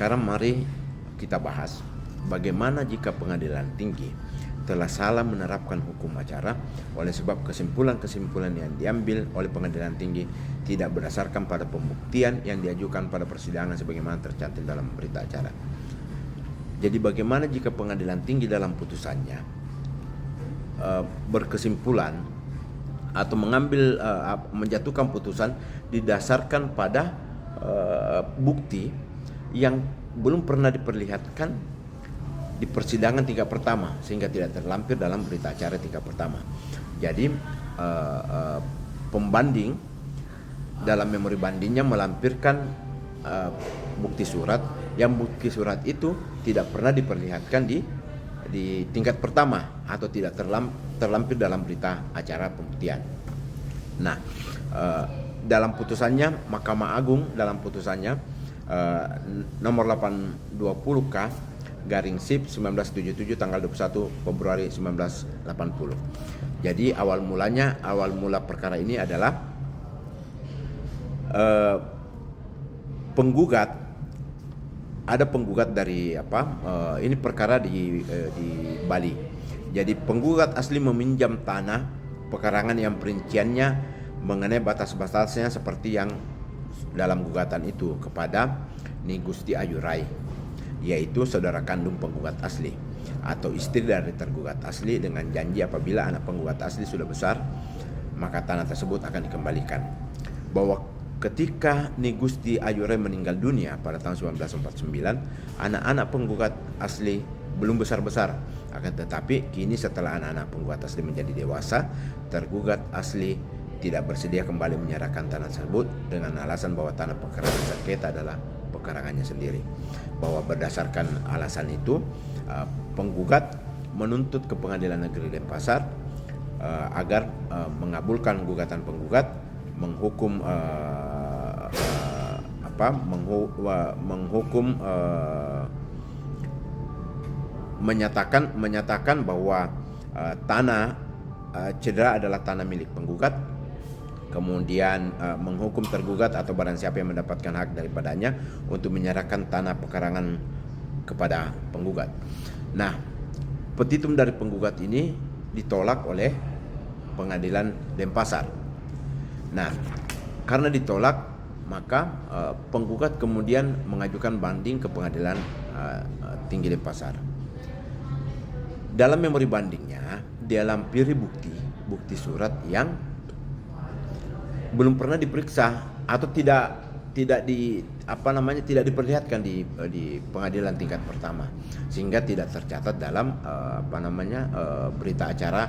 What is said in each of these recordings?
Sekarang mari kita bahas bagaimana jika pengadilan tinggi telah salah menerapkan hukum acara oleh sebab kesimpulan-kesimpulan yang diambil oleh pengadilan tinggi tidak berdasarkan pada pembuktian yang diajukan pada persidangan sebagaimana tercantum dalam berita acara. Jadi bagaimana jika pengadilan tinggi dalam putusannya berkesimpulan atau menjatuhkan putusan didasarkan pada bukti yang belum pernah diperlihatkan di persidangan tingkat pertama sehingga tidak terlampir dalam berita acara tingkat pertama. Jadi pembanding dalam memori bandingnya melampirkan bukti surat yang bukti surat itu tidak pernah diperlihatkan di tingkat pertama atau tidak terlampir dalam berita acara pembuktian. Nah, dalam putusannya Mahkamah Agung dalam putusannya nomor 820K garing SIP 1977 tanggal 21 Februari 1980. Jadi awal mula perkara ini adalah ada penggugat dari ini perkara di Bali. Jadi penggugat asli meminjam tanah pekarangan yang perinciannya mengenai batas-batasnya seperti yang dalam gugatan itu kepada Ni Gusti Ayurai, yaitu saudara kandung penggugat asli atau istri dari tergugat asli, dengan janji apabila anak penggugat asli sudah besar maka tanah tersebut akan dikembalikan. Bahwa ketika Ni Gusti Ayurai meninggal dunia pada tahun 1949, anak-anak penggugat asli belum besar-besar, akan tetapi kini setelah anak-anak penggugat asli menjadi dewasa, tergugat asli tidak bersedia kembali menyerahkan tanah tersebut dengan alasan bahwa tanah pekarangan sengketa adalah pekarangannya sendiri. Bahwa berdasarkan alasan itu penggugat menuntut ke Pengadilan Negeri Denpasar agar mengabulkan gugatan penggugat, menyatakan bahwa tanah cedera adalah tanah milik penggugat, kemudian menghukum tergugat atau barang siapa yang mendapatkan hak daripadanya untuk menyerahkan tanah pekarangan kepada penggugat. Nah, petitum dari penggugat ini ditolak oleh Pengadilan Denpasar. Nah, karena ditolak, maka penggugat kemudian mengajukan banding ke Pengadilan Tinggi Denpasar. Dalam memori bandingnya dia lampiri bukti surat yang belum pernah diperiksa atau tidak diperlihatkan di pengadilan tingkat pertama, sehingga tidak tercatat dalam berita acara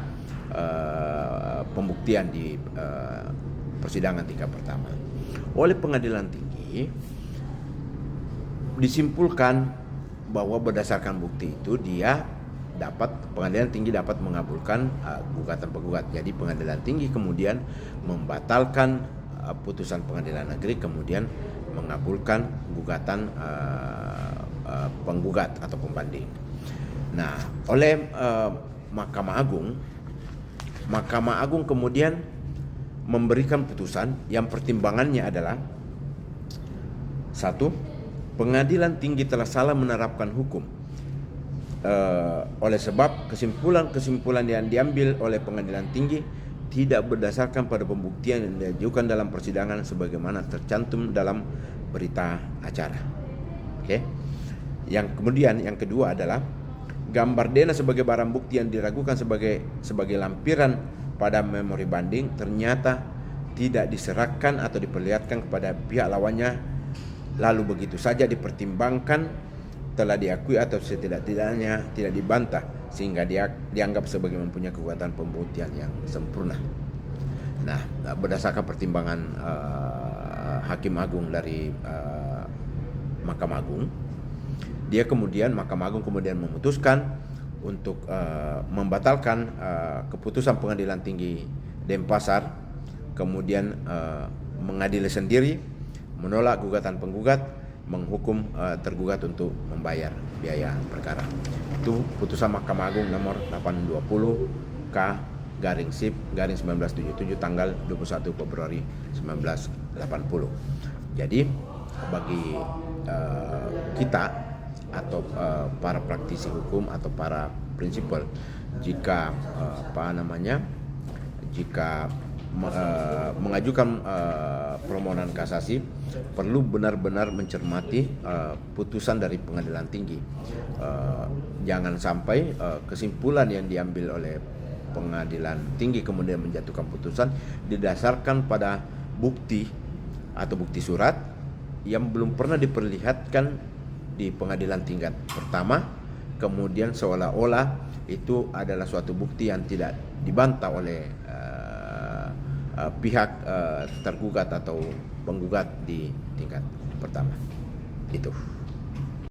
pembuktian di persidangan tingkat pertama. Oleh pengadilan tinggi disimpulkan bahwa berdasarkan bukti itu pengadilan tinggi dapat mengabulkan gugatan penggugat. Jadi pengadilan tinggi kemudian membatalkan putusan pengadilan negeri, kemudian mengabulkan gugatan penggugat atau pembanding. Nah, oleh Mahkamah Agung kemudian memberikan putusan yang pertimbangannya adalah: 1. Pengadilan tinggi telah salah menerapkan hukum oleh sebab kesimpulan-kesimpulan yang diambil oleh pengadilan tinggi tidak berdasarkan pada pembuktian yang diajukan dalam persidangan sebagaimana tercantum dalam berita acara. Oke. Yang kedua adalah gambar dena sebagai barang bukti yang diragukan sebagai lampiran pada memori banding ternyata tidak diserahkan atau diperlihatkan kepada pihak lawannya, lalu begitu saja dipertimbangkan, telah diakui atau setidak-tidaknya tidak dibantah, sehingga dia dianggap sebagai mempunyai kekuatan pembuktian yang sempurna. Nah, berdasarkan pertimbangan Hakim Agung dari Mahkamah Agung, Mahkamah Agung kemudian memutuskan untuk membatalkan keputusan Pengadilan Tinggi Denpasar, kemudian mengadili sendiri, menolak gugatan penggugat, menghukum tergugat untuk membayar biaya perkara. Itu putusan Mahkamah Agung nomor 820K garing SIP garing 1977 tanggal 21 Februari 1980. Jadi bagi kita atau para praktisi hukum atau para prinsipal, jika jika mengajukan permohonan kasasi, perlu benar-benar mencermati putusan dari pengadilan tinggi. Jangan sampai kesimpulan yang diambil oleh pengadilan tinggi kemudian menjatuhkan putusan didasarkan pada bukti atau bukti surat yang belum pernah diperlihatkan di pengadilan tingkat pertama, kemudian seolah-olah itu adalah suatu bukti yang tidak dibantah oleh pihak tergugat atau penggugat di tingkat pertama. Itu.